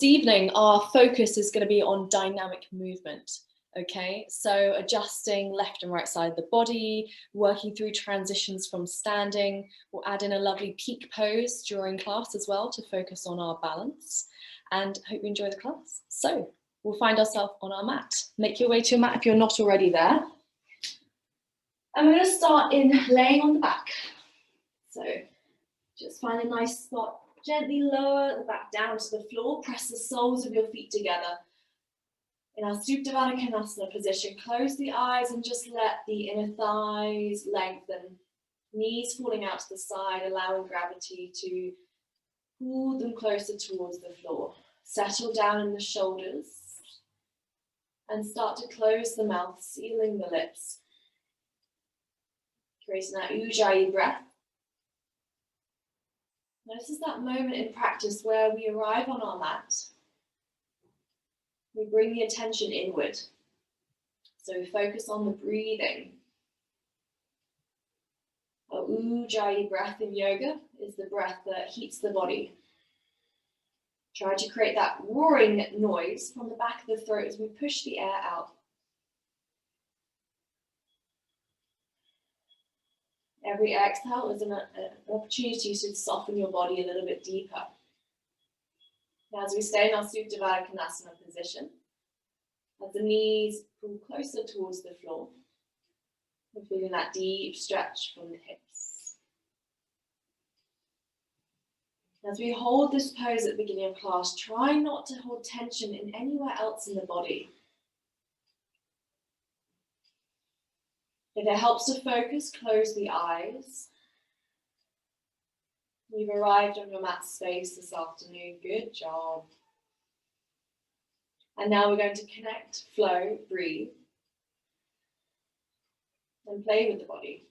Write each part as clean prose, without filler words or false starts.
This evening, our focus is going to be on dynamic movement. Okay, so adjusting left and right side of the body, working through transitions from standing. We'll add in a lovely peak pose during class as well to focus on our balance. And hope you enjoy the class. So we'll find ourselves on our mat. Make your way to your mat if you're not already there. And we're going to start in laying on the back. So just find a nice spot. Gently lower the back down to the floor. Press the soles of your feet together. In our Supta Baddha Konasana position, close the eyes and just let the inner thighs lengthen. Knees falling out to the side, allowing gravity to pull them closer towards the floor. Settle down in the shoulders and start to close the mouth, sealing the lips. Creating that Ujjayi breath. Notice that moment in practice where we arrive on our mat. We bring the attention inward. So we focus on the breathing. A Ujjayi breath in yoga is the breath that heats the body. Try to create that roaring noise from the back of the throat as we push the air out. Every exhale is an opportunity to soften your body a little bit deeper. Now, as we stay in our Supta Baddha Konasana position, as the knees pull closer towards the floor, we're feeling that deep stretch from the hips. As we hold this pose at the beginning of class, try not to hold tension in anywhere else in the body. If it helps to focus, close the eyes. You've arrived on your mat space this afternoon. Good job. And now we're going to connect, flow, breathe, and play with the body.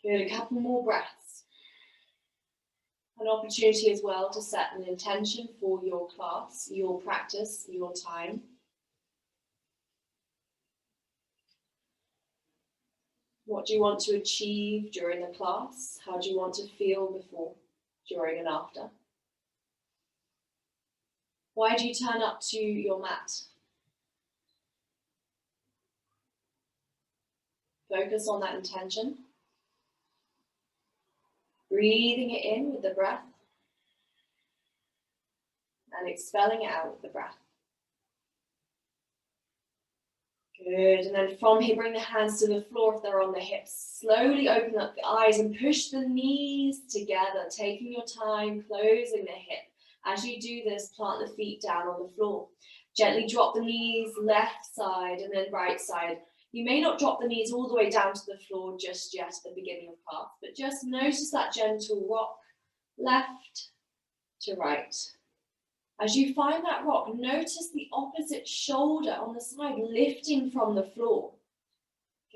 Good, a couple more breaths. An opportunity as well to set an intention for your class, your practice, your time. What do you want to achieve during the class? How do you want to feel before, during, and after? Why do you turn up to your mat? Focus on that intention. Breathing it in with the breath and expelling it out with the breath. Good, and then from here, bring the hands to the floor if they're on the hips. Slowly open up the eyes and push the knees together, taking your time, closing the hip. As you do this, plant the feet down on the floor. Gently drop the knees left side and then right side. You may not drop the knees all the way down to the floor just yet at the beginning of class, but just notice that gentle rock left to right. As you find that rock, notice the opposite shoulder on the side lifting from the floor.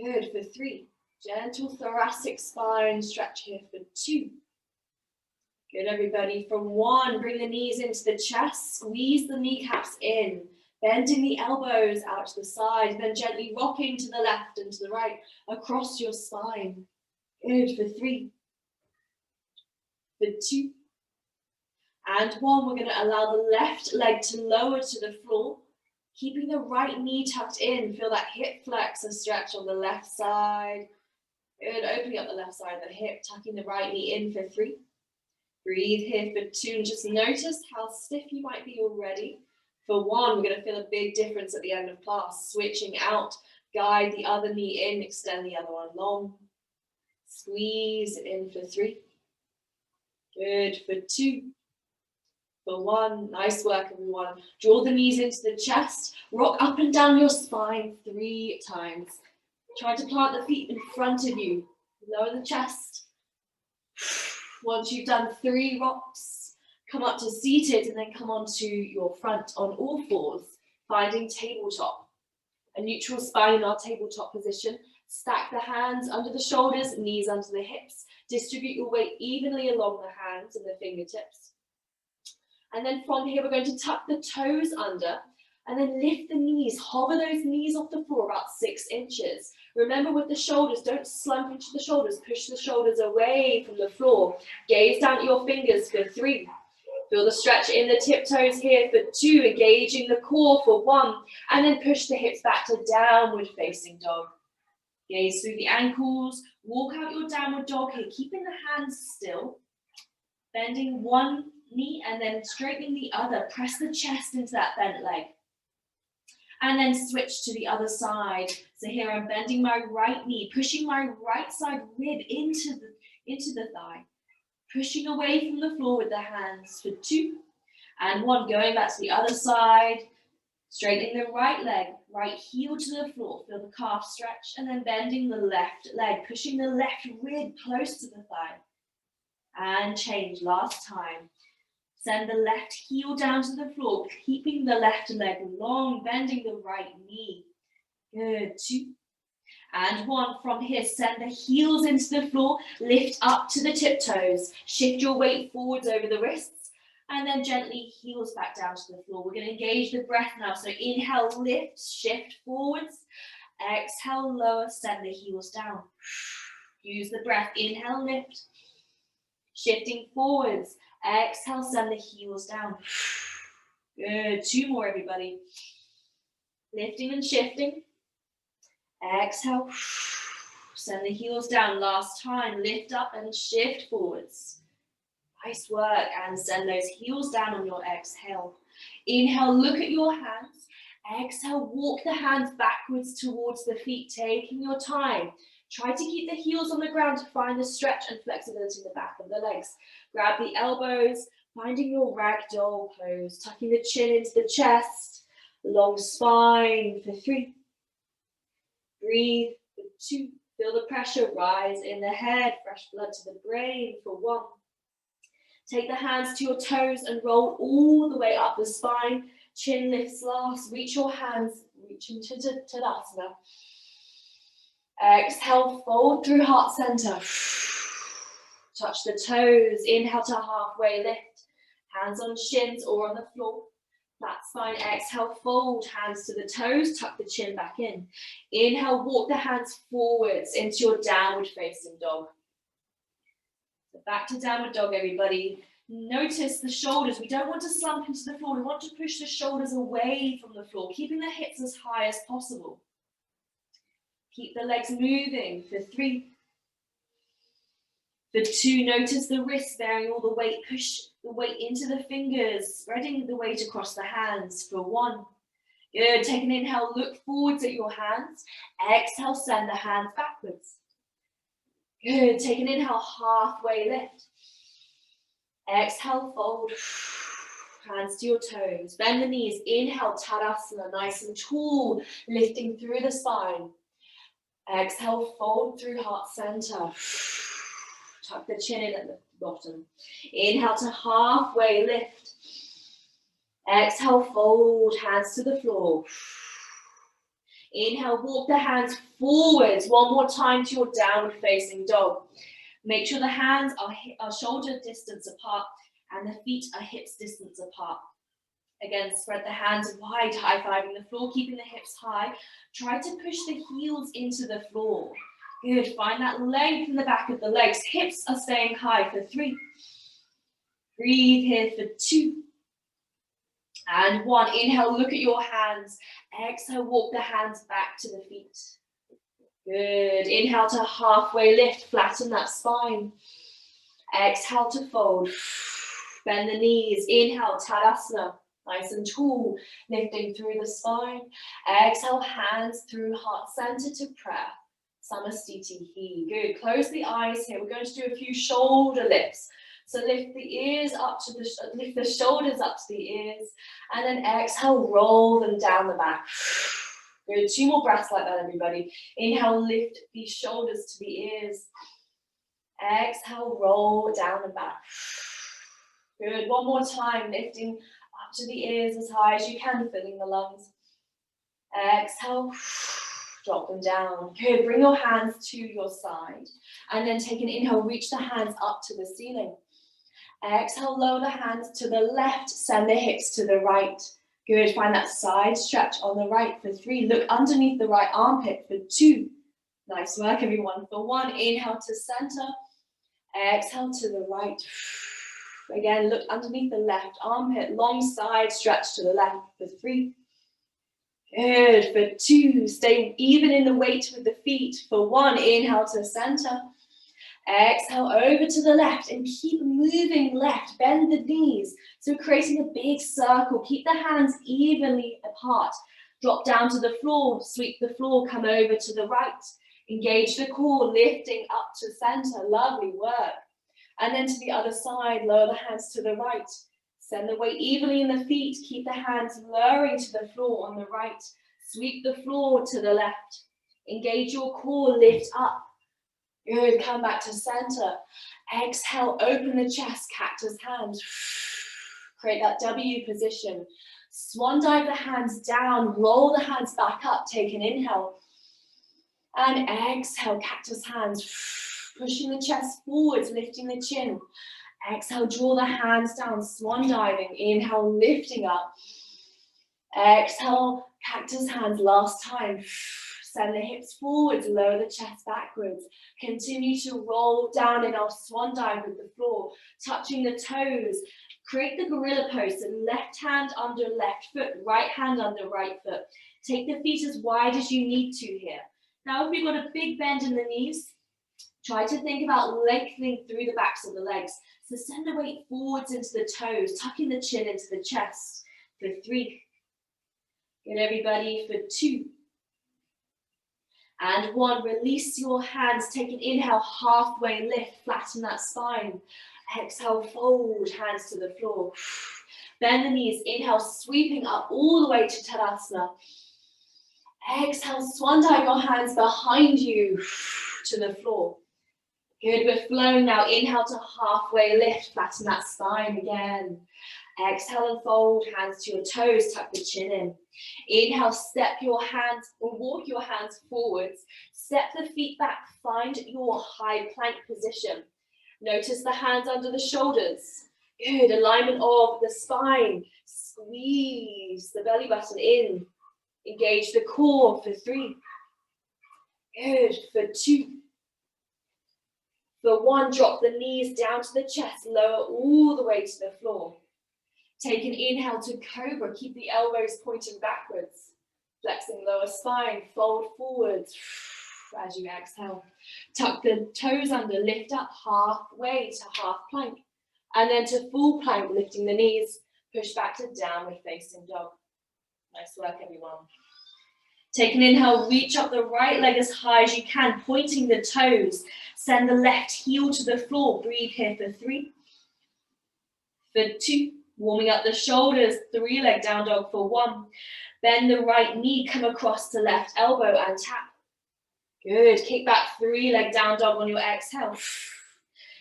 Good, for 3. Gentle thoracic spine stretch here for 2. Good, everybody. From 1, bring the knees into the chest, squeeze the kneecaps in, bending the elbows out to the side, then gently rocking to the left and to the right across your spine. Good, for 3. For 2. And 1, we're going to allow the left leg to lower to the floor, keeping the right knee tucked in. Feel that hip flexor stretch on the left side. Good, opening up the left side of the hip, tucking the right knee in for 3. Breathe here for 2, and just notice how stiff you might be already. For 1, we're going to feel a big difference at the end of class. Switching out, guide the other knee in, extend the other one long. Squeeze in for 3. Good, for 2. For 1, nice work everyone. Draw the knees into the chest, rock up and down your spine 3 times. Try to plant the feet in front of you, lower the chest. Once you've done 3 rocks, come up to seated and then come onto your front on all 4s, finding tabletop. A neutral spine in our tabletop position. Stack the hands under the shoulders, knees under the hips. Distribute your weight evenly along the hands and the fingertips. And then from here, we're going to tuck the toes under and then lift the knees. Hover those knees off the floor about 6 inches. Remember with the shoulders, don't slump into the shoulders. Push the shoulders away from the floor. Gaze down at your fingers for 3. Feel the stretch in the tiptoes here for 2, engaging the core for 1, and then push the hips back to downward facing dog. Gaze through the ankles, walk out your downward dog here, keeping the hands still, bending one knee and then straightening the other. Press the chest into that bent leg. And then switch to the other side. So here I'm bending my right knee, pushing my right side rib into the thigh. Pushing away from the floor with the hands for 2 and 1. Going back to the other side, straightening the right leg, right heel to the floor. Feel the calf stretch and then bending the left leg, pushing the left rib close to the thigh. And change last time. Send the left heel down to the floor, keeping the left leg long, bending the right knee. Good, 2 and 1. From here, send the heels into the floor, lift up to the tiptoes, shift your weight forwards over the wrists, and then gently heels back down to the floor. We're going to engage the breath now. So inhale, lift, shift forwards. Exhale, lower, send the heels down. Use the breath. Inhale, lift. Shifting forwards. Exhale, send the heels down. Good. 2 more, everybody. Lifting and shifting. Exhale. Send the heels down. Last time. Lift up and shift forwards. Nice work. And send those heels down on your exhale. Inhale, look at your hands. Exhale, walk the hands backwards towards the feet, taking your time. Try to keep the heels on the ground to find the stretch and flexibility in the back of the legs. Grab the elbows, finding your ragdoll pose, tucking the chin into the chest, long spine for 3. Breathe for 2. Feel the pressure rise in the head, fresh blood to the brain for 1. Take the hands to your toes and roll all the way up the spine. Chin lifts last. Reach your hands, reach into Tadasana. Exhale, fold through heart center. Touch the toes. Inhale to halfway lift. Hands on shins or on the floor. Flat spine. Exhale, fold. Hands to the toes. Tuck the chin back in. Inhale, walk the hands forwards into your downward facing dog. So back to downward dog, everybody. Notice the shoulders. We don't want to slump into the floor. We want to push the shoulders away from the floor, keeping the hips as high as possible. Keep the legs moving for 3. For 2, notice the wrists bearing all the weight. Push the weight into the fingers, spreading the weight across the hands for 1. Good. Take an inhale, look forwards at your hands. Exhale, send the hands backwards. Good. Take an inhale, halfway lift. Exhale, fold. Hands to your toes. Bend the knees. Inhale, Tadasana, nice and tall, lifting through the spine. Exhale, fold through heart center. Tuck the chin in at the bottom. Inhale to halfway lift. Exhale, fold, hands to the floor. Inhale, walk the hands forwards. 1 more time to your downward facing dog. Make sure the hands are shoulder distance apart and the feet are hips distance apart. Again, spread the hands wide, high-fiving the floor, keeping the hips high. Try to push the heels into the floor. Good, find that length in the back of the legs. Hips are staying high for 3. Breathe here for 2. And 1, inhale, look at your hands. Exhale, walk the hands back to the feet. Good, inhale to halfway lift, flatten that spine. Exhale to fold. Bend the knees, inhale, Tadasana. Nice and tall, lifting through the spine. Exhale, hands through heart center to prayer. Samastiti. Good. Close the eyes here. We're going to do a few shoulder lifts. So lift the ears up to lift the shoulders up to the ears, and then exhale, roll them down the back. Good. 2 more breaths like that, everybody. Inhale, lift the shoulders to the ears. Exhale, roll down the back. Good. 1 more time, lifting up to the ears as high as you can, filling the lungs. Exhale, drop them down. Good. Bring your hands to your side. And then take an inhale, reach the hands up to the ceiling. Exhale, lower the hands to the left, send the hips to the right. Good. Find that side stretch on the right for 3. Look underneath the right armpit for 2. Nice work, everyone. For 1, inhale to center. Exhale to the right. Again, look underneath the left armpit, long side stretch to the left for 3. Good, for 2, stay even in the weight with the feet. For 1, inhale to center. Exhale over to the left and keep moving left, bend the knees. So creating a big circle, keep the hands evenly apart. Drop down to the floor, sweep the floor, come over to the right. Engage the core, lifting up to center, lovely work. And then to the other side, lower the hands to the right. Send the weight evenly in the feet. Keep the hands lowering to the floor on the right. Sweep the floor to the left. Engage your core, lift up. Good, come back to center. Exhale, open the chest, cactus hands. Create that W position. Swan dive the hands down, roll the hands back up, take an inhale. And exhale, cactus hands. Pushing the chest forwards, lifting the chin. Exhale, draw the hands down, swan diving. Inhale, lifting up. Exhale, cactus hands, last time. Send the hips forwards, lower the chest backwards. Continue to roll down in our swan dive with the floor, touching the toes. Create the gorilla pose, so left hand under left foot, right hand under right foot. Take the feet as wide as you need to here. Now if you've got a big bend in the knees, try to think about lengthening through the backs of the legs. So send the weight forwards into the toes, tucking the chin into the chest for 3. Good, everybody, for 2. And 1, release your hands, take an inhale, halfway lift, flatten that spine. Exhale, fold, hands to the floor. Bend the knees, inhale, sweeping up all the way to Tadasana. Exhale, swan dive your hands behind you to the floor. Good, we're flowing now. Inhale to halfway lift, flatten that spine again. Exhale and fold, hands to your toes, tuck the chin in. Inhale, step your hands or walk your hands forwards. Step the feet back, find your high plank position. Notice the hands under the shoulders. Good, alignment of the spine. Squeeze the belly button in. Engage the core for 3. Good, for 2. For 1, drop the knees down to the chest, lower all the way to the floor. Take an inhale to cobra, keep the elbows pointing backwards. Flexing lower spine, fold forwards as you exhale. Tuck the toes under, lift up halfway to half plank. And then to full plank, lifting the knees, push back to downward facing dog. Nice work, everyone. Take an inhale, reach up the right leg as high as you can, pointing the toes. Send the left heel to the floor. Breathe here for 3. For 2. Warming up the shoulders, 3 leg down dog for 1. Bend the right knee, come across to left elbow and tap. Good, kick back, 3 leg down dog on your exhale.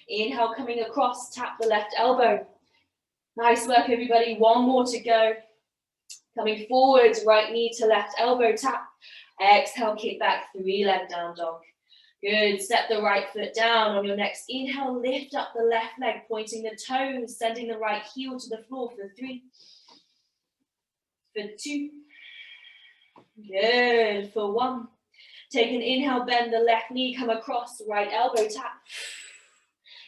Inhale, coming across, tap the left elbow. Nice work, everybody. 1 more to go. Coming forwards, right knee to left elbow, tap. Exhale, kick back, 3 leg down dog. Good, step the right foot down. On your next inhale, lift up the left leg, pointing the toes, sending the right heel to the floor for 3. For 2. Good, for 1. Take an inhale, bend the left knee, come across, right elbow, tap.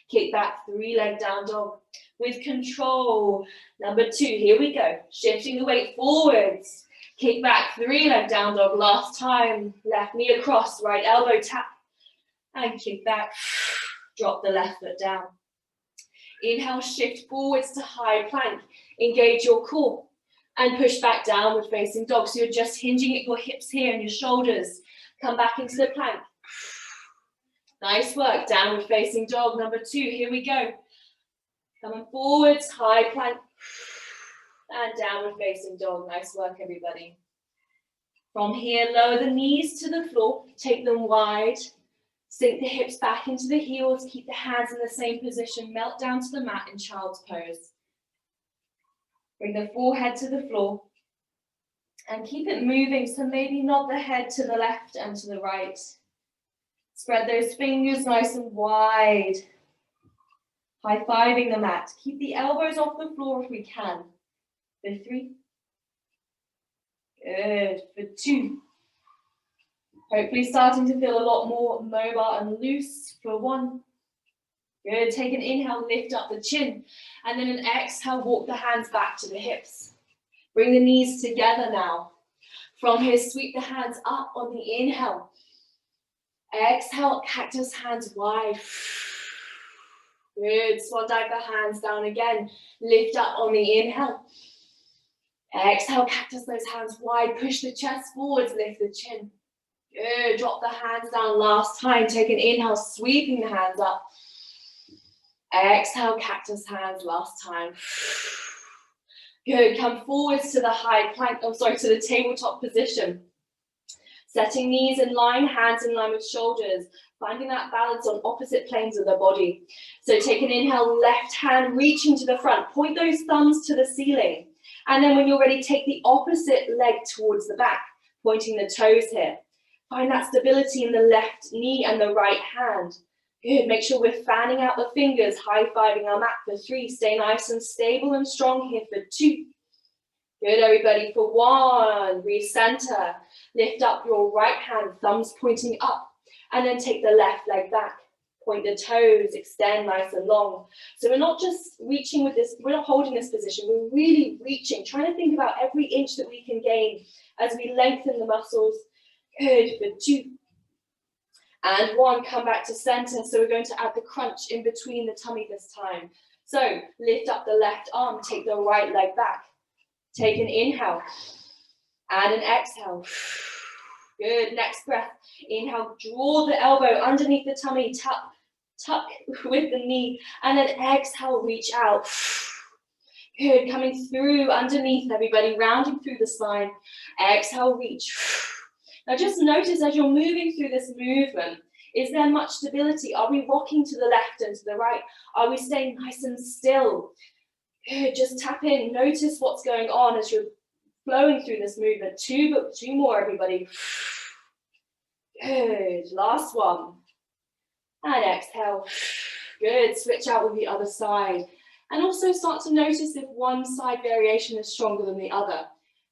Kick back, 3 leg down dog. With control. Number 2, here we go. Shifting the weight forwards. Kick back, 3 leg down dog. Last time. Left knee across, right elbow, tap. And kick back. Drop the left foot down. Inhale, shift forwards to high plank. Engage your core. And push back downward facing dog. So you're just hinging at your hips here and your shoulders. Come back into the plank. Nice work. Downward facing dog. Number 2, here we go. Coming forwards, high plank. And downward facing dog. Nice work, everybody. From here, lower the knees to the floor. Take them wide. Sink the hips back into the heels. Keep the hands in the same position. Melt down to the mat in child's pose. Bring the forehead to the floor. And keep it moving, so maybe nod the head to the left and to the right. Spread those fingers nice and wide. High-fiving the mat. Keep the elbows off the floor if we can. For 3. Good. For 2. Hopefully starting to feel a lot more mobile and loose. For 1. Good, take an inhale, lift up the chin. And then an exhale, walk the hands back to the hips. Bring the knees together now. From here, sweep the hands up on the inhale. Exhale, cactus hands wide. Good, swan dive the hands down again. Lift up on the inhale. Exhale, cactus those hands wide. Push the chest forwards, lift the chin. Good, drop the hands down last time. Take an inhale, sweeping the hands up. Exhale, cactus hands last time. Good, come forwards to the high plank, to the tabletop position. Setting knees in line, hands in line with shoulders. Finding that balance on opposite planes of the body. So take an inhale, left hand reaching to the front. Point those thumbs to the ceiling. And then when you're ready, take the opposite leg towards the back, pointing the toes here. Find that stability in the left knee and the right hand. Good, make sure we're fanning out the fingers, high-fiving our mat for 3. Stay nice and stable and strong here for 2. Good, everybody, for 1. Recenter. Lift up your right hand, thumbs pointing up. And then take the left leg back. Point the toes, extend nice and long. So we're not just reaching with this, we're not holding this position, we're really reaching, trying to think about every inch that we can gain as we lengthen the muscles. Good, for 2. And 1, come back to center. So we're going to add the crunch in between the tummy this time. So lift up the left arm, take the right leg back. Take an inhale and an exhale. Good, next breath. Inhale, draw the elbow underneath the tummy, tuck with the knee, and then exhale, reach out. Good, coming through underneath, everybody, rounding through the spine. Exhale, reach. Now just notice as you're moving through this movement, is there much stability? Are we rocking to the left and to the right? Are we staying nice and still? Good, just tap in, notice what's going on as you're flowing through this movement. 2 more, everybody. Good, last one. And exhale. Good, switch out with the other side. And also start to notice if one side variation is stronger than the other.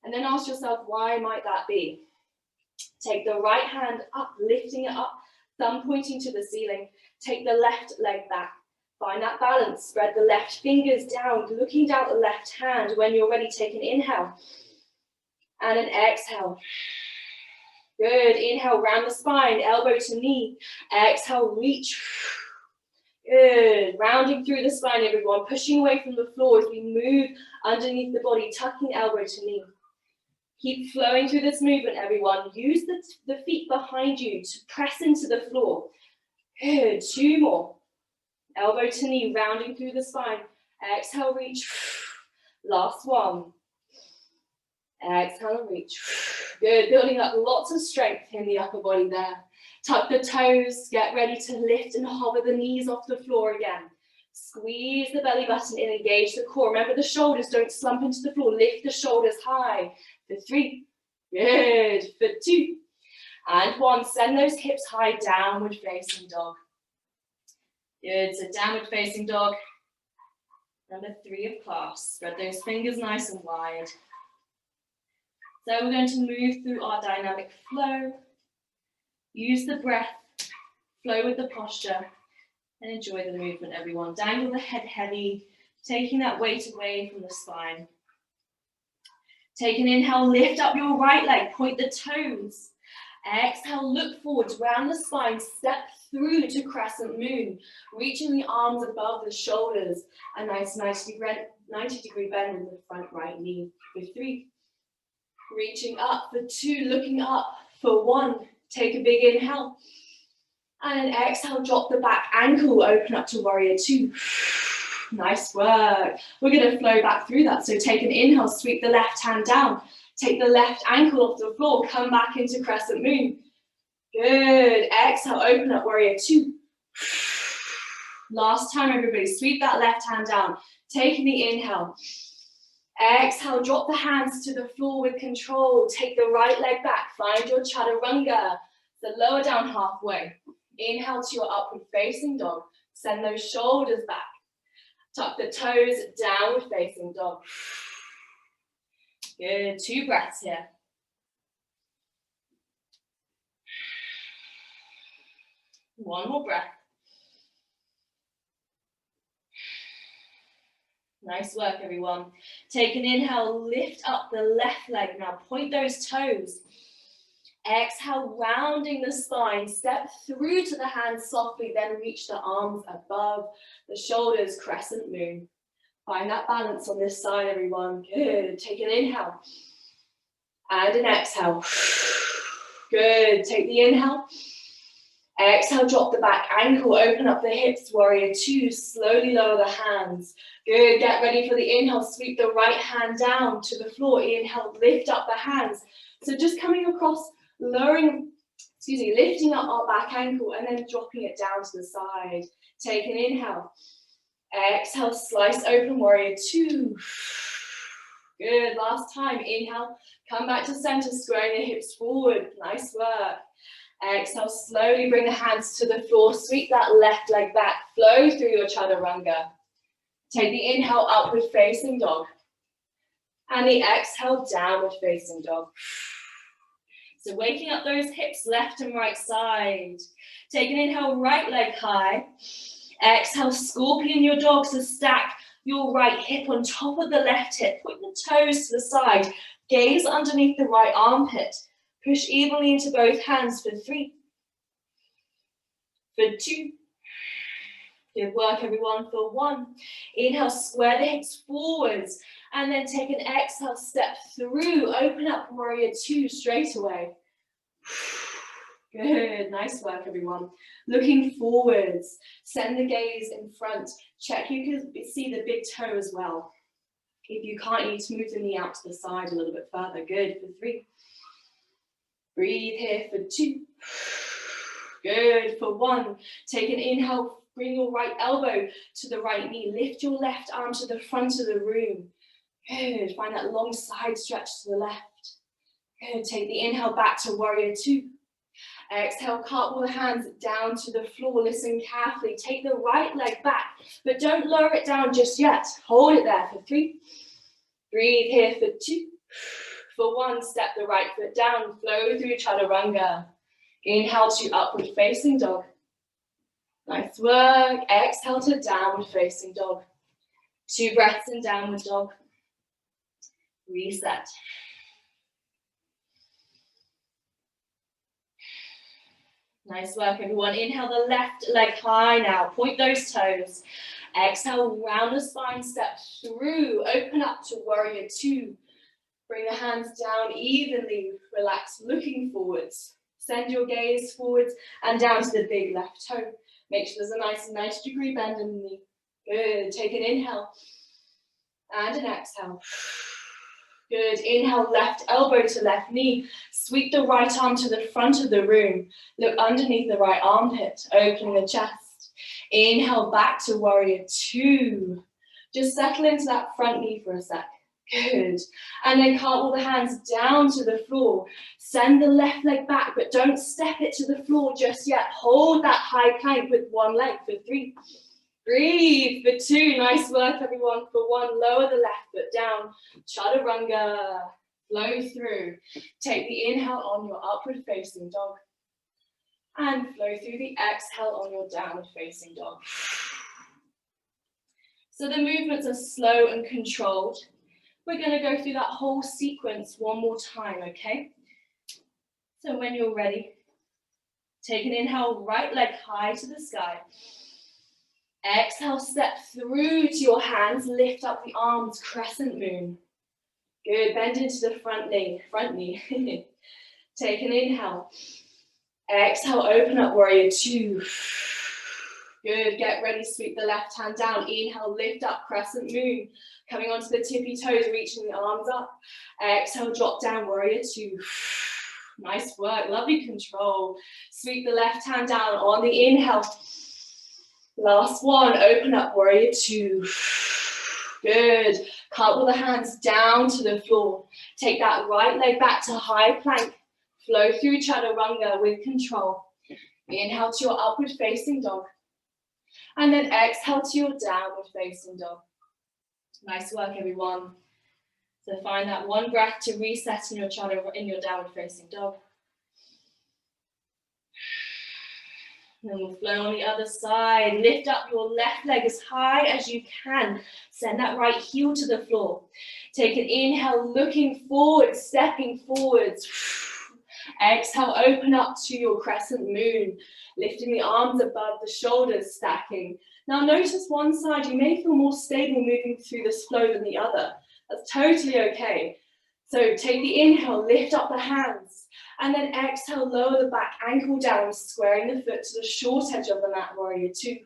And then ask yourself, why might that be? Take the right hand up, lifting it up, thumb pointing to the ceiling. Take the left leg back. Find that balance. Spread the left fingers down, looking down the left hand. When you're ready, take an inhale and an exhale. Good. Inhale, round the spine, elbow to knee. Exhale, reach. Good. Rounding through the spine, everyone. Pushing away from the floor as we move underneath the body, tucking elbow to knee. Keep flowing through this movement, everyone. Use the feet behind you to press into the floor. Good. 2 more. Elbow to knee, rounding through the spine. Exhale, reach. Last one. Exhale and reach. Good, building up lots of strength in the upper body there. Tuck the toes, get ready to lift and hover the knees off the floor again. Squeeze the belly button in, engage the core. Remember the shoulders, don't slump into the floor. Lift the shoulders high. For 3. Good, for 2. And 1, send those hips high, downward facing dog. Good, so downward facing dog. Number 3 of class. Spread those fingers nice and wide. So we're going to move through our dynamic flow. Use the breath, flow with the posture, and enjoy the movement, everyone. Dangle the head heavy, taking that weight away from the spine. Take an inhale, lift up your right leg, point the toes. Exhale, look forward, round the spine, step through to Crescent Moon, reaching the arms above the shoulders. A nice 90-degree bend with the front right knee. For 3. Reaching up for 2, looking up for 1. Take a big inhale. And an exhale, drop the back ankle, open up to warrior 2. Nice work. We're going to flow back through that. So take an inhale, sweep the left hand down. Take the left ankle off the floor, come back into Crescent Moon. Good. Exhale, open up warrior 2. Last time, everybody, sweep that left hand down. Taking the inhale. Exhale, drop the hands to the floor with control. Take the right leg back. Find your chaturanga. So lower down halfway. Inhale to your upward facing dog. Send those shoulders back. Tuck the toes, downward facing dog. Good, 2 breaths here. One more breath. Nice work, everyone. Take an inhale, lift up the left leg. Now point those toes. Exhale, rounding the spine. Step through to the hands softly, then reach the arms above the shoulders, crescent moon. Find that balance on this side, everyone. Good. Take an inhale and an exhale. Good. Take the inhale. Exhale, drop the back ankle, open up the hips, warrior two, slowly lower the hands. Good, get ready for the inhale, sweep the right hand down to the floor. Inhale, lift up the hands. So just coming across, lifting up our back ankle and then dropping it down to the side. Take an inhale. Exhale, slice open, warrior two. Good, last time, inhale, come back to center, squaring the hips forward. Nice work. Exhale, slowly bring the hands to the floor, sweep that left leg back, flow through your chaturanga. Take the inhale, upward facing dog. And the exhale, downward facing dog. So waking up those hips, left and right side. Take an inhale, right leg high. Exhale, scorpion your dog, so stack your right hip on top of the left hip. Put the toes to the side, gaze underneath the right armpit. Push evenly into both hands for 3, for 2. Good work, everyone, for 1. Inhale, square the hips forwards, and then take an exhale, step through, open up, warrior 2 straight away. Good, nice work, everyone. Looking forwards, send the gaze in front. Check you can see the big toe as well. If you can't, you need to move the knee out to the side a little bit further. Good, for 3. Breathe here for 2. Good, for 1. Take an inhale, bring your right elbow to the right knee. Lift your left arm to the front of the room. Good, find that long side stretch to the left. Good, take the inhale back to warrior 2. Exhale, cartwheel the hands down to the floor. Listen carefully. Take the right leg back, but don't lower it down just yet. Hold it there for 3. Breathe here for 2. For 1, step the right foot down, flow through chaturanga. Inhale to upward facing dog. Nice work. Exhale to downward facing dog. 2 breaths in downward dog. Reset. Nice work, everyone. Inhale the left leg high now. Point those toes. Exhale, round the spine, step through. Open up to warrior 2. Bring the hands down evenly, relax, looking forwards. Send your gaze forwards and down to the big left toe. Make sure there's a nice 90-degree bend in the knee. Good, take an inhale and an exhale. Good, inhale, left elbow to left knee. Sweep the right arm to the front of the room. Look underneath the right armpit, opening the chest. Inhale, back to warrior 2. Just settle into that front knee for a sec. Good. And then cartwheel the hands down to the floor. Send the left leg back, but don't step it to the floor just yet. Hold that high plank with 1 leg for 3. Breathe for 2. Nice work, everyone. For 1, lower the left foot down. Chaturanga. Flow through. Take the inhale on your upward facing dog. And flow through the exhale on your downward facing dog. So the movements are slow and controlled. We're going to go through that whole sequence one more time, okay? So when you're ready, take an inhale, right leg high to the sky. Exhale, step through to your hands, lift up the arms, crescent moon. Good, bend into the front knee. Take an inhale. Exhale, open up, warrior 2. Good, get ready, sweep the left hand down. Inhale, lift up, crescent moon. Coming onto the tippy toes, reaching the arms up. Exhale, drop down, warrior 2. Nice work, lovely control. Sweep the left hand down on the inhale. Last one, open up, warrior 2. Good, cartwheel the hands down to the floor. Take that right leg back to high plank. Flow through chaturanga with control. Inhale to your upward facing dog. And then exhale to your downward facing dog. Nice work, everyone. So find that 1 breath to reset in your downward facing dog. Then we'll flow on the other side. Lift up your left leg as high as you can. Send that right heel to the floor. Take an inhale, looking forward, stepping forwards. Exhale, open up to your crescent moon. Lifting the arms above the shoulders, stacking. Now notice one side, you may feel more stable moving through this flow than the other. That's totally okay. So take the inhale, lift up the hands. And then exhale, lower the back ankle down, squaring the foot to the short edge of the mat, warrior two.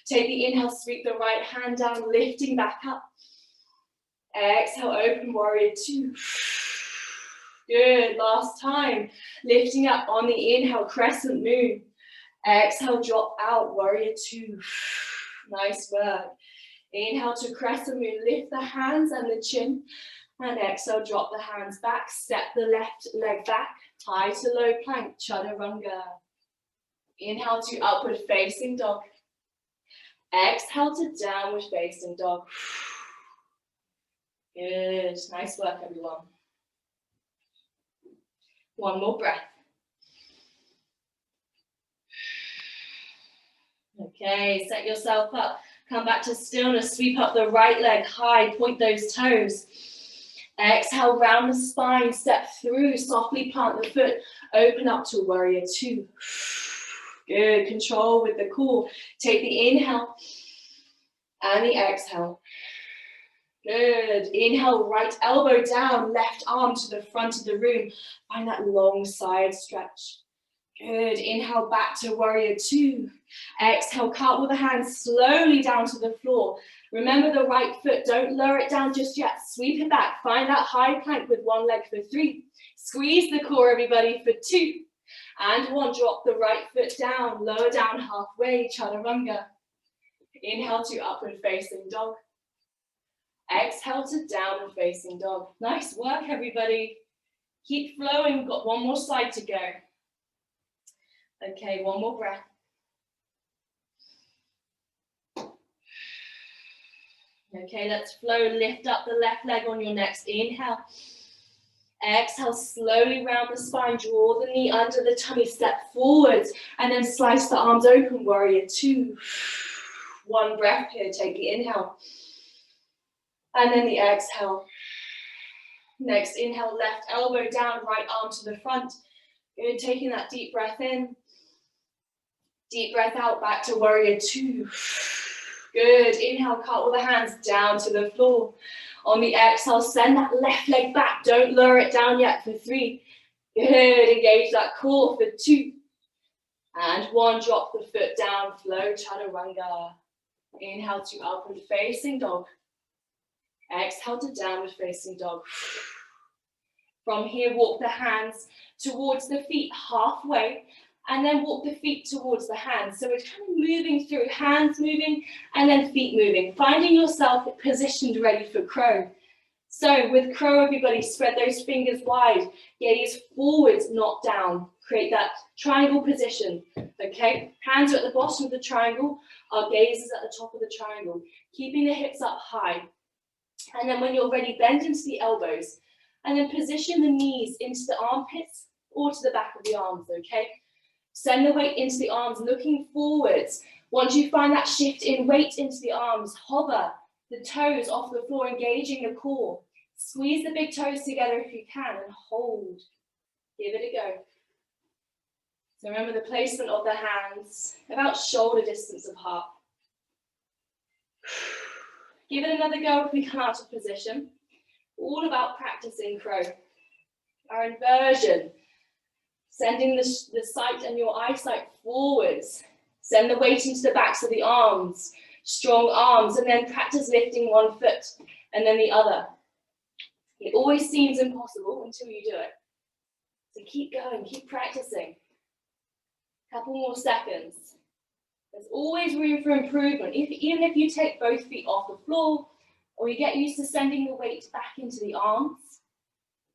Take the inhale, sweep the right hand down, lifting back up. Exhale, open, warrior two. Good, last time. Lifting up on the inhale, crescent moon. Exhale, drop out, warrior two. Nice work. Inhale to crescent moon, lift the hands and the chin. And exhale, drop the hands back, step the left leg back, high to low plank, chaturanga. Inhale to upward facing dog. Exhale to downward facing dog. Good, nice work everyone. One more breath. Okay, set yourself up. Come back to stillness, sweep up the right leg high, point those toes. Exhale, round the spine, step through, softly plant the foot, open up to warrior two. Good, control with the core. Take the inhale and the exhale. Good, inhale, right elbow down, left arm to the front of the room. Find that long side stretch. Good, inhale back to warrior two. Exhale, cartwheel the hands slowly down to the floor. Remember the right foot, don't lower it down just yet. Sweep it back, find that high plank with one leg for three. Squeeze the core, everybody, for two. And one, drop the right foot down, lower down halfway, chaturanga. Inhale to upward facing dog. Exhale to downward facing dog. Nice work, everybody. Keep flowing, we've got one more side to go. Okay, one more breath. Okay, let's flow. Lift up the left leg on your next inhale. Exhale, slowly round the spine. Draw the knee under the tummy. Step forwards and then slice the arms open. Warrior two. One breath here. Take the inhale. And then the exhale. Next inhale, left elbow down, right arm to the front. Good, taking that deep breath in. Deep breath out, back to warrior two. Good, inhale, cartwheel the hands down to the floor. On the exhale, send that left leg back. Don't lower it down yet for three. Good, engage that core for two. And one, drop the foot down, flow chaturanga. Inhale to upward facing dog. Exhale to downward facing dog. From here, walk the hands towards the feet halfway. And then walk the feet towards the hands. So we're kind of moving through, hands moving and then feet moving. Finding yourself positioned ready for crow. So with crow, everybody spread those fingers wide. Gaze forwards, not down. Create that triangle position. Okay, hands are at the bottom of the triangle. Our gaze is at the top of the triangle. Keeping the hips up high. And then when you're ready, bend into the elbows. And then position the knees into the armpits or to the back of the arms, okay? Send the weight into the arms, looking forwards. Once you find that shift in weight into the arms, hover the toes off the floor, engaging the core. Squeeze the big toes together if you can and hold. Give it a go. So remember the placement of the hands, about shoulder distance apart. Give it another go if we come out of position. All about practicing crow. Our inversion. Sending the sight and your eyesight forwards. Send the weight into the backs of the arms. Strong arms. And then practice lifting one foot and then the other. It always seems impossible until you do it. So keep going, keep practicing. Couple more seconds. There's always room for improvement. Even if you take both feet off the floor or you get used to sending the weight back into the arms,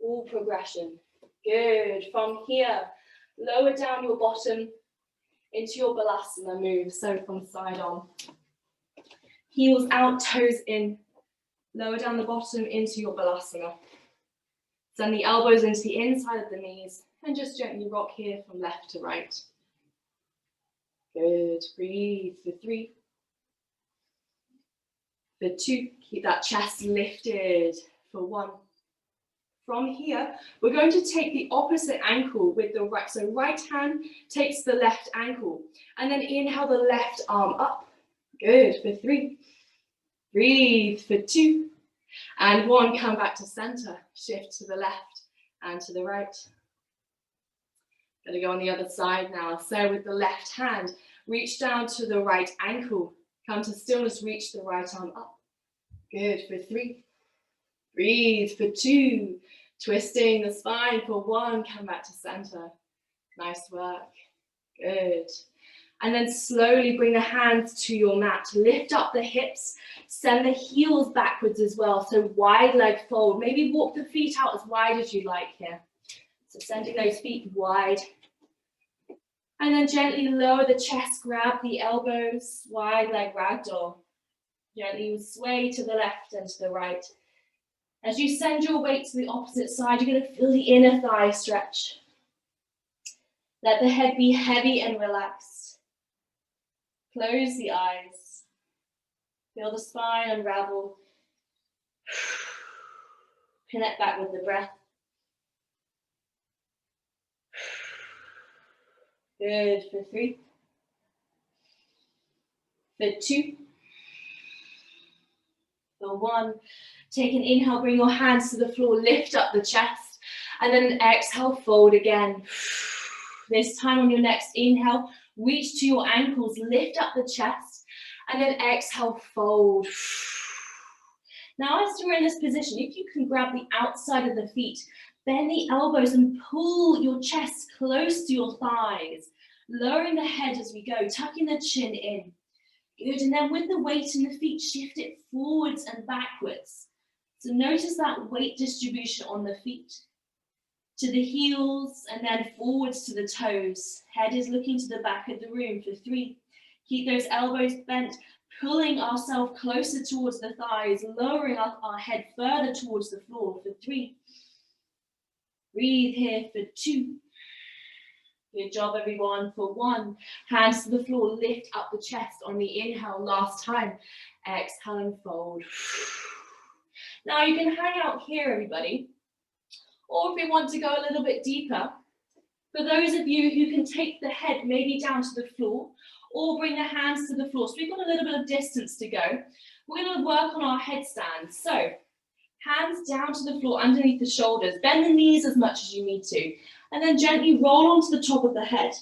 all progression. Good. From here, lower down your bottom into your balasana move. So from side on. Heels out, toes in. Lower down the bottom into your balasana. Send the elbows into the inside of the knees and just gently rock here from left to right. Good, breathe for 3. For 2, keep that chest lifted. For 1. From here, we're going to take the opposite ankle with the right. So right hand takes the left ankle. And then inhale the left arm up. Good, for 3. Breathe for 2. And 1, come back to center. Shift to the left and to the right. Gonna go on the other side now. So with the left hand, reach down to the right ankle. Come to stillness, reach the right arm up. Good, for 3. Breathe for 2. Twisting the spine for 1, come back to center. Nice work. Good. And then slowly bring the hands to your mat. Lift up the hips, send the heels backwards as well. So wide leg fold. Maybe walk the feet out as wide as you like here. So sending those feet wide. And then gently lower the chest, grab the elbows, wide leg ragdoll. Gently sway to the left and to the right. As you send your weight to the opposite side, you're going to feel the inner thigh stretch. Let the head be heavy and relaxed. Close the eyes. Feel the spine unravel. Connect back with the breath. Good, for 3. For 2. For 1. Take an inhale, bring your hands to the floor, lift up the chest, and then exhale, fold again. This time on your next inhale, reach to your ankles, lift up the chest, and then exhale, fold. Now as you're in this position, if you can grab the outside of the feet, bend the elbows and pull your chest close to your thighs, lowering the head as we go, tucking the chin in. Good, and then with the weight in the feet, shift it forwards and backwards. So notice that weight distribution on the feet. To the heels and then forwards to the toes. Head is looking to the back of the room for 3. Keep those elbows bent, pulling ourselves closer towards the thighs, lowering our head further towards the floor for 3. Breathe here for 2. Good job, everyone. For 1, hands to the floor, lift up the chest on the inhale. Last time, exhale and fold. Now you can hang out here, everybody. Or if you want to go a little bit deeper, for those of you who can take the head maybe down to the floor or bring the hands to the floor. So we've got a little bit of distance to go. We're going to work on our headstand. So hands down to the floor underneath the shoulders. Bend the knees as much as you need to. And then gently roll onto the top of the head.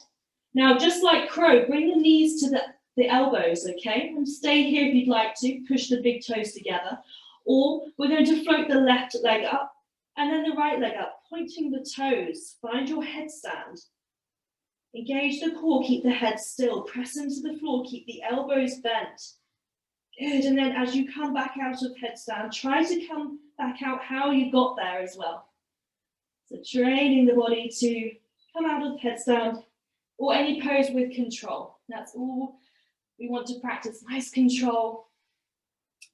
Now, just like crow, bring the knees to the elbows, okay? And stay here if you'd like to. Push the big toes together. Or we're going to float the left leg up and then the right leg up, pointing the toes. Find your headstand. Engage the core, keep the head still. Press into the floor, keep the elbows bent. Good, and then as you come back out of headstand, try to come back out how you got there as well. So training the body to come out of headstand or any pose with control. That's all we want to practice, nice control.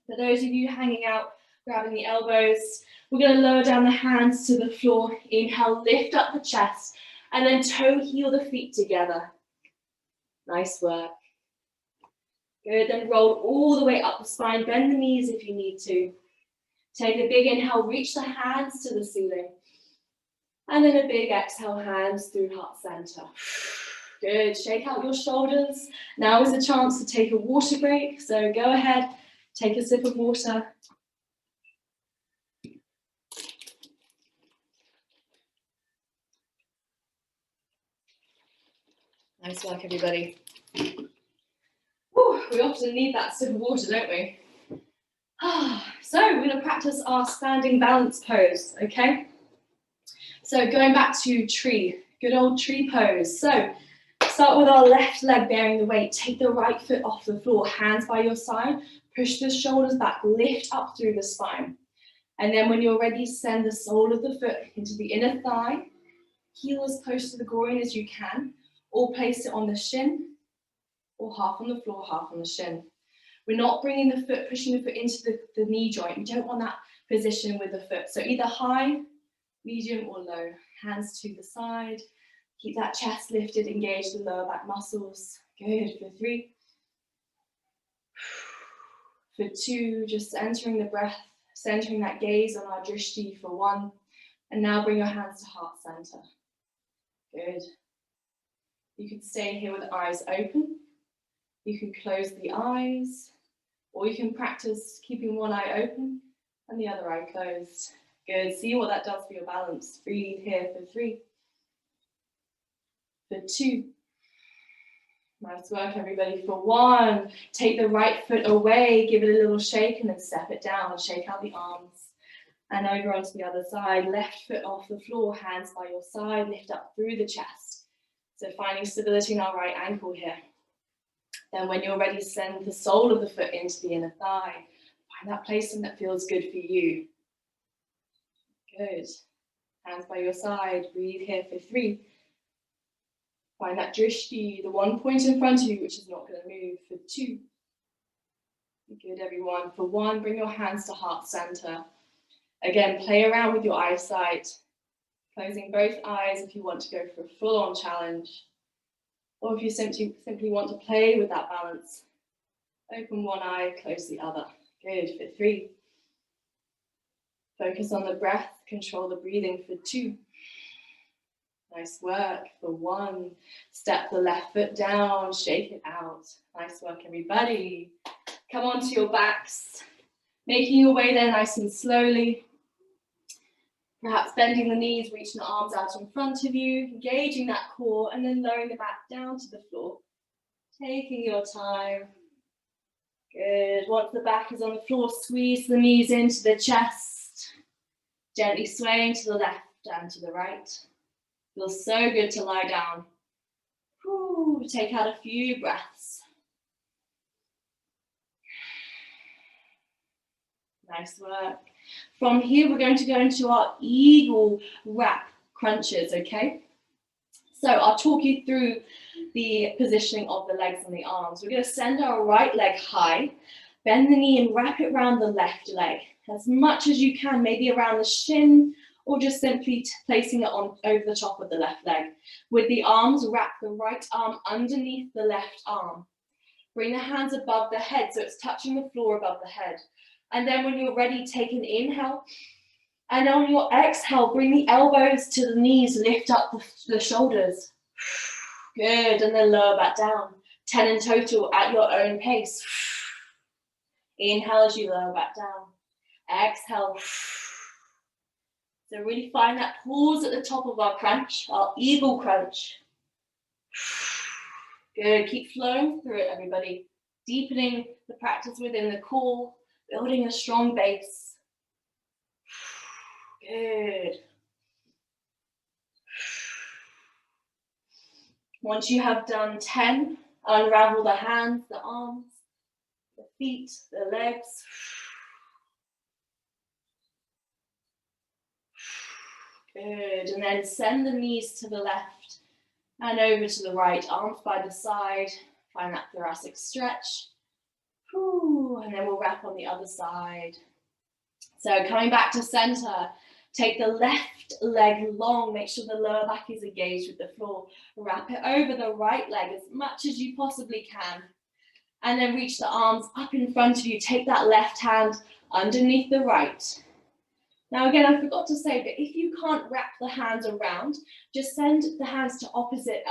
For those of you hanging out, grabbing the elbows, we're going to lower down the hands to the floor. Inhale, lift up the chest, and then toe heel the feet together. Nice work. Good, then roll all the way up the spine, bend the knees if you need to. Take a big inhale, reach the hands to the ceiling. And then a big exhale, hands through heart center. Good, shake out your shoulders. Now is a chance to take a water break, so go ahead, take a sip of water. Nice work, everybody. Whew, we often need that sip of water, don't we? So we're going to practice our standing balance pose, okay? So going back to tree, good old tree pose. So start with our left leg bearing the weight. Take the right foot off the floor, hands by your side. Push the shoulders back, lift up through the spine. And then when you're ready, send the sole of the foot into the inner thigh. Heel as close to the groin as you can. Or place it on the shin, or half on the floor, half on the shin. We're not bringing the foot, pushing the foot into the knee joint. We don't want that position with the foot. So either high, medium, or low. Hands to the side. Keep that chest lifted, engage the lower back muscles. Good, for 3. For 2, just centering the breath, centering that gaze on our drishti for 1. And now bring your hands to heart center. Good. You can stay here with eyes open. You can close the eyes, or you can practice keeping one eye open and the other eye closed. Good, see what that does for your balance. Breathe here for 3. For 2. Nice work, everybody. For 1, take the right foot away, give it a little shake, and then step it down. Shake out the arms. And over onto the other side, left foot off the floor, hands by your side, lift up through the chest. So finding stability in our right ankle here. Then when you're ready, send the sole of the foot into the inner thigh. Find that placement that feels good for you. Good. Hands by your side, breathe here for 3. Find that drishti, the 1 point in front of you, which is not going to move, for 2. Good, everyone. For 1, bring your hands to heart center. Again, play around with your eyesight, closing both eyes if you want to go for a full-on challenge, or if you simply want to play with that balance. Open one eye, close the other. Good, for 3. Focus on the breath, control the breathing for 2. Nice work. For 1, step the left foot down, shake it out. Nice work, everybody. Come onto your backs, making your way there nice and slowly. Perhaps bending the knees, reaching the arms out in front of you, engaging that core, and then lowering the back down to the floor. Taking your time. Good. Once the back is on the floor, squeeze the knees into the chest. Gently swaying to the left and to the right. Feels so good to lie down. Whew, take out a few breaths. Nice work. From here, we're going to go into our eagle wrap crunches, okay? So I'll talk you through the positioning of the legs and the arms. We're going to send our right leg high, bend the knee and wrap it around the left leg as much as you can, maybe around the shin, or just simply placing it on over the top of the left leg. With the arms, wrap the right arm underneath the left arm. Bring the hands above the head so it's touching the floor above the head. And then when you're ready, take an inhale. And on your exhale, bring the elbows to the knees, lift up the shoulders. Good, and then lower back down. 10 in total at your own pace. Inhale as you lower back down. Exhale. So really find that pause at the top of our crunch, our eagle crunch. Good, keep flowing through it, everybody. Deepening the practice within the core, building a strong base. Good. Once you have done 10, unravel the hands, the arms, the feet, the legs. Good, and then send the knees to the left and over to the right, arms by the side. Find that thoracic stretch. And then we'll wrap on the other side. So coming back to center, take the left leg long, make sure the lower back is engaged with the floor. Wrap it over the right leg as much as you possibly can. And then reach the arms up in front of you. Take that left hand underneath the right. Now again, I forgot to say that if you can't wrap the hands around, just send the hands to opposite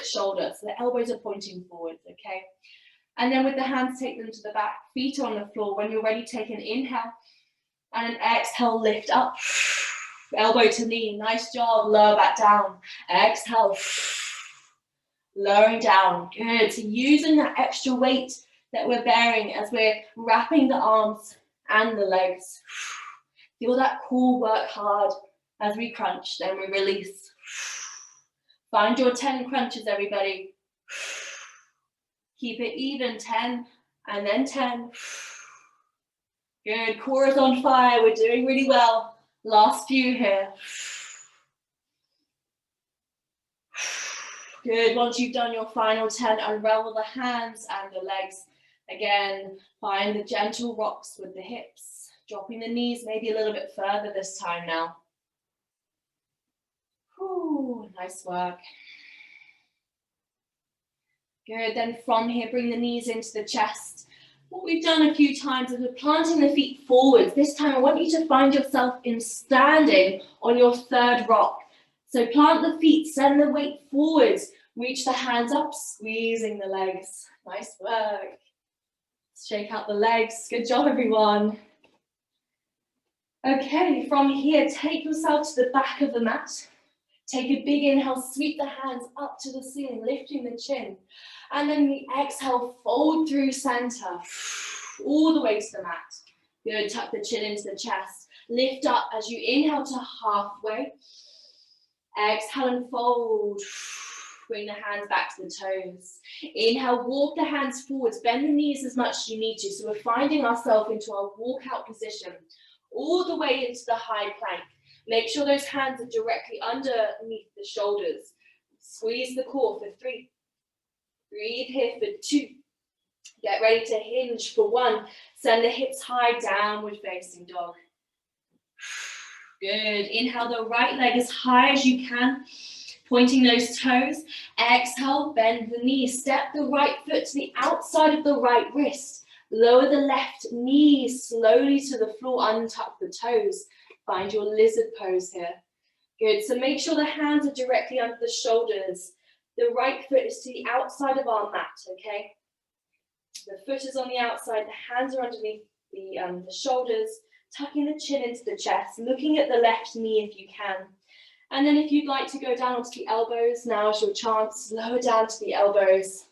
shoulder, so the elbows are pointing forwards, okay? And then with the hands, take them to the back, feet on the floor. When you're ready, take an inhale and an exhale, lift up. Elbow to knee, nice job, lower back down. Exhale, lowering down, good. So using that extra weight that we're bearing as we're wrapping the arms and the legs. Feel that core work hard as we crunch, then we release. Find your 10 crunches, everybody. Keep it even, 10, and then 10. Good, core is on fire, we're doing really well. Last few here. Good, once you've done your final 10, unravel the hands and the legs. Again, find the gentle rocks with the hips. Dropping the knees maybe a little bit further this time now. Nice work. Good, then from here, bring the knees into the chest. What we've done a few times is we're planting the feet forwards. This time I want you to find yourself in standing on your third rock. So plant the feet, send the weight forwards, reach the hands up, squeezing the legs. Nice work. Shake out the legs. Good job, everyone. Okay, from here, take yourself to the back of the mat. Take a big inhale, sweep the hands up to the ceiling, lifting the chin. And then the exhale, fold through center, all the way to the mat. Good, tuck the chin into the chest. Lift up as you inhale to halfway. Exhale and fold. Bring the hands back to the toes. Inhale, walk the hands forwards, bend the knees as much as you need to. So we're finding ourselves into our walkout position, all the way into the high plank. Make sure those hands are directly underneath the shoulders. Squeeze the core for 3. Breathe here for 2. Get ready to hinge for 1. Send the hips high, downward facing dog. Good. Inhale the right leg as high as you can, pointing those toes. Exhale, bend the knees. Step the right foot to the outside of the right wrist. Lower the left knee slowly to the floor, untuck the toes. Find your lizard pose here. Good, so make sure the hands are directly under the shoulders. The right foot is to the outside of our mat, okay? The foot is on the outside, the hands are underneath the shoulders, tucking the chin into the chest, looking at the left knee if you can. And then if you'd like to go down onto the elbows, now is your chance. Lower down to the elbows.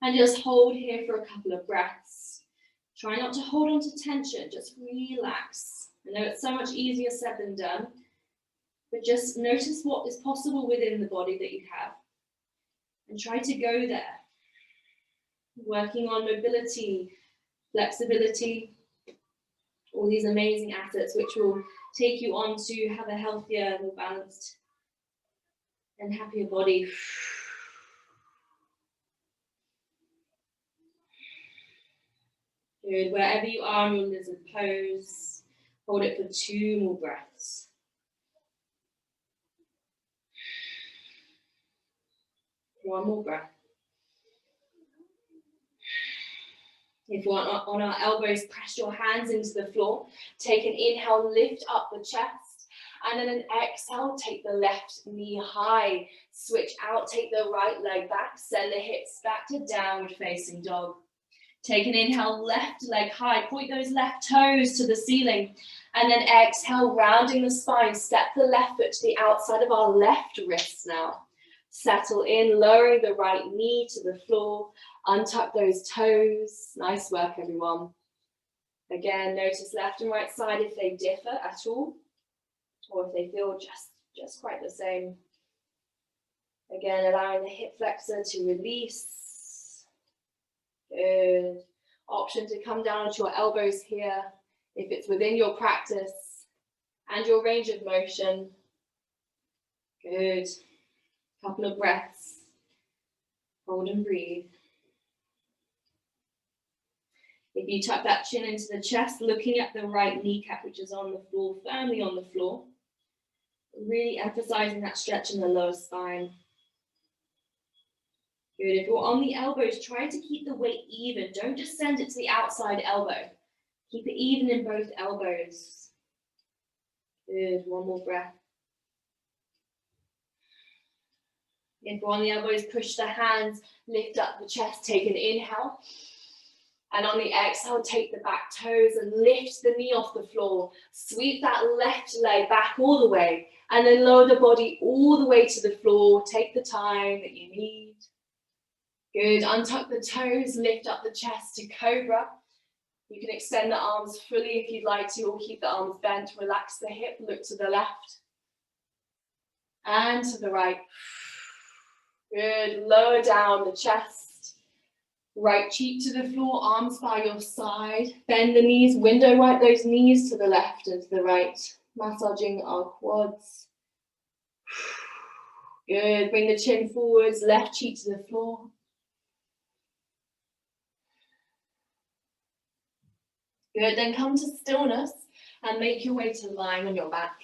And just hold here for a couple of breaths. Try not to hold on to tension, just relax. I know it's so much easier said than done, but just notice what is possible within the body that you have and try to go there. Working on mobility, flexibility, all these amazing assets which will take you on to have a healthier, more balanced and happier body. Good, wherever you are in your lizard pose, hold it for 2 more breaths. One more breath. If we're on our elbows, press your hands into the floor. Take an inhale, lift up the chest. And then an exhale, take the left knee high. Switch out, take the right leg back. Send the hips back to downward facing dog. Take an inhale, left leg high. Point those left toes to the ceiling. And then exhale, rounding the spine. Step the left foot to the outside of our left wrist now. Settle in, lowering the right knee to the floor. Untuck those toes. Nice work, everyone. Again, notice left and right side if they differ at all, or if they feel just quite the same. Again, allowing the hip flexor to release. Good. Option to come down to your elbows here if it's within your practice and your range of motion. Good. Couple of breaths. Hold and breathe. If you tuck that chin into the chest, looking at the right kneecap, which is on the floor, firmly on the floor, really emphasizing that stretch in the lower spine. Good. If you're on the elbows, try to keep the weight even. Don't just send it to the outside elbow. Keep it even in both elbows. Good. One more breath. If we're on the elbows, push the hands, lift up the chest, take an inhale. And on the exhale, take the back toes and lift the knee off the floor. Sweep that left leg back all the way. And then lower the body all the way to the floor. Take the time that you need. Good. Untuck the toes, lift up the chest to cobra. You can extend the arms fully if you'd like to, or keep the arms bent. Relax the hip, look to the left. And to the right. Good. Lower down the chest. Right cheek to the floor, arms by your side. Bend the knees, window wipe those knees to the left and to the right. Massaging our quads. Good. Bring the chin forwards, left cheek to the floor. Good. Then come to stillness and make your way to lying on your back.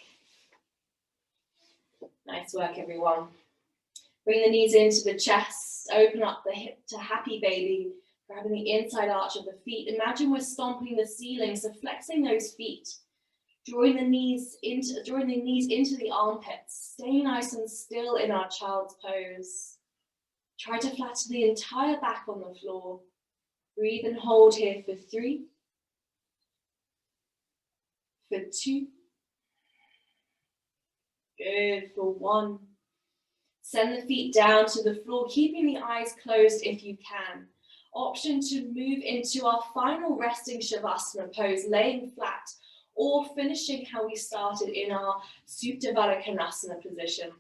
Nice work, everyone. Bring the knees into the chest, open up the hip to happy baby, grabbing the inside arch of the feet. Imagine we're stomping the ceiling, so flexing those feet, drawing the knees into the armpits. Stay nice and still in our child's pose. Try to flatten the entire back on the floor. Breathe and hold here for 3, for 2, good, for 1. Send the feet down to the floor, keeping the eyes closed if you can. Option to move into our final resting Shavasana pose, laying flat, or finishing how we started in our Supta Baddha Konasana position.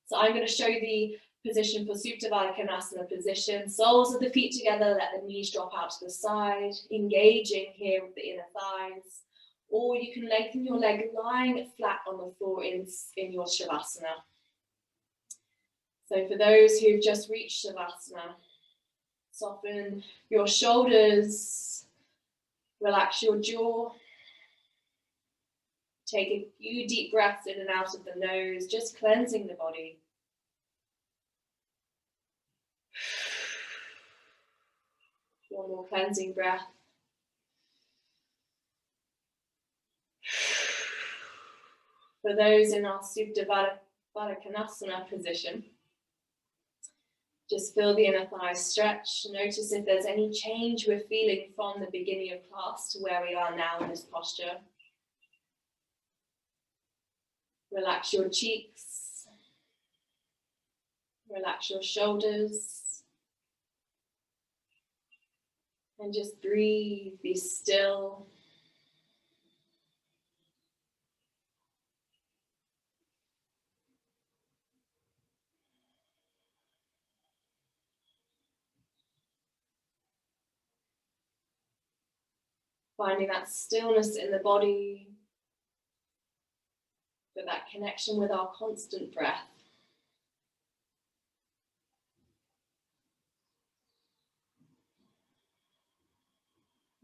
So I'm going to show the position for Supta Baddha Konasana position. Soles of the feet together, let the knees drop out to the side, engaging here with the inner thighs. Or you can lengthen your leg lying flat on the floor in your Shavasana. So for those who've just reached Shavasana, soften your shoulders, relax your jaw. Take a few deep breaths in and out of the nose, just cleansing the body. One more cleansing breath. For those in our Supta Baddha Konasana position, just feel the inner thighs stretch. Notice if there's any change we're feeling from the beginning of class to where we are now in this posture. Relax your cheeks. Relax your shoulders. And just breathe, be still. Finding that stillness in the body, but that connection with our constant breath.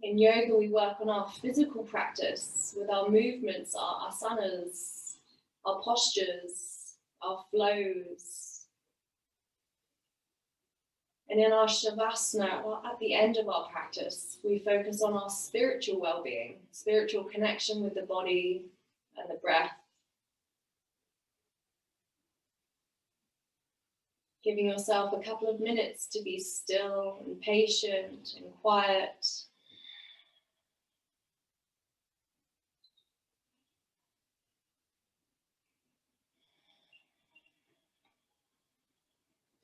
In yoga, we work on our physical practice with our movements, our asanas, our postures, our flows. And in our Shavasana, at the end of our practice, we focus on our spiritual well-being, spiritual connection with the body and the breath. Giving yourself a couple of minutes to be still and patient and quiet.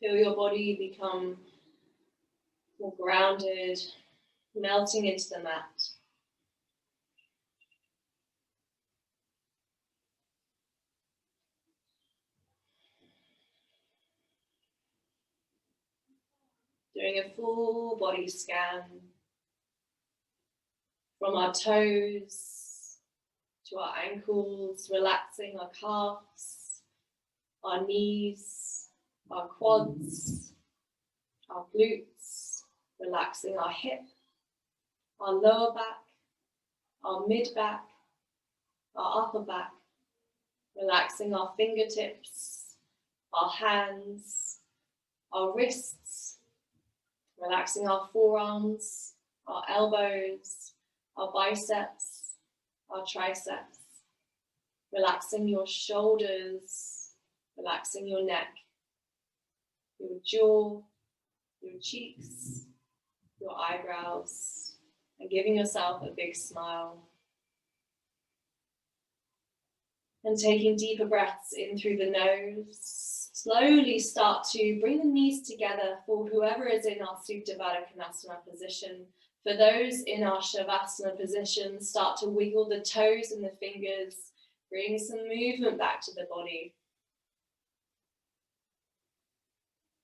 Feel your body become more grounded, melting into the mat. Doing a full body scan from our toes to our ankles, relaxing our calves, our knees, our quads, our glutes, relaxing our hip, our lower back, our mid back, our upper back, relaxing our fingertips, our hands, our wrists, relaxing our forearms, our elbows, our biceps, our triceps, relaxing your shoulders, relaxing your neck, your jaw, your cheeks, your eyebrows, and giving yourself a big smile. And taking deeper breaths in through the nose. Slowly start to bring the knees together for whoever is in our Supta Baddha Konasana position. For those in our Shavasana position, start to wiggle the toes and the fingers, bring some movement back to the body.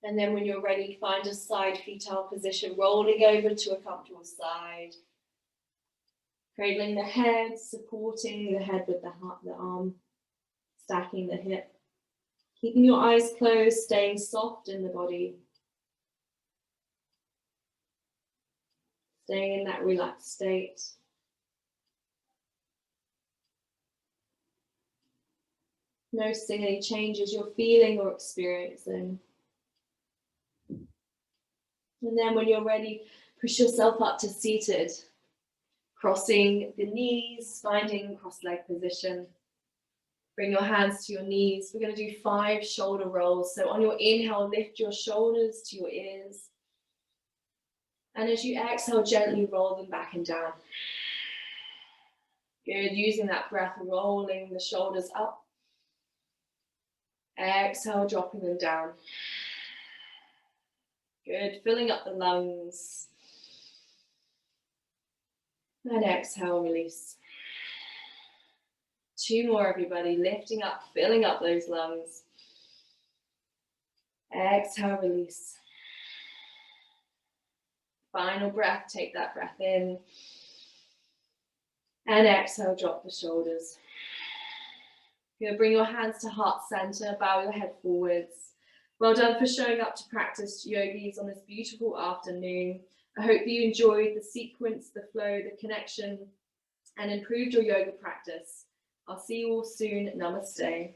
And then when you're ready, find a side fetal position, rolling over to a comfortable side. Cradling the head, supporting the head with the arm, stacking the hip. Keeping your eyes closed, staying soft in the body. Staying in that relaxed state. Noticing any changes you're feeling or experiencing. And then when you're ready, push yourself up to seated, crossing the knees, finding cross-leg position. Bring your hands to your knees. We're going to do 5 shoulder rolls. So on your inhale, lift your shoulders to your ears. And as you exhale, gently roll them back and down. Good, using that breath, rolling the shoulders up. Exhale, dropping them down. Good, filling up the lungs. And exhale, release. 2 more, everybody. Lifting up, filling up those lungs. Exhale, release. Final breath, take that breath in. And exhale, drop the shoulders. You're going to bring your hands to heart center, bow your head forwards. Well done for showing up to practice, yogis, on this beautiful afternoon. I hope that you enjoyed the sequence, the flow, the connection, and improved your yoga practice. I'll see you all soon. Namaste.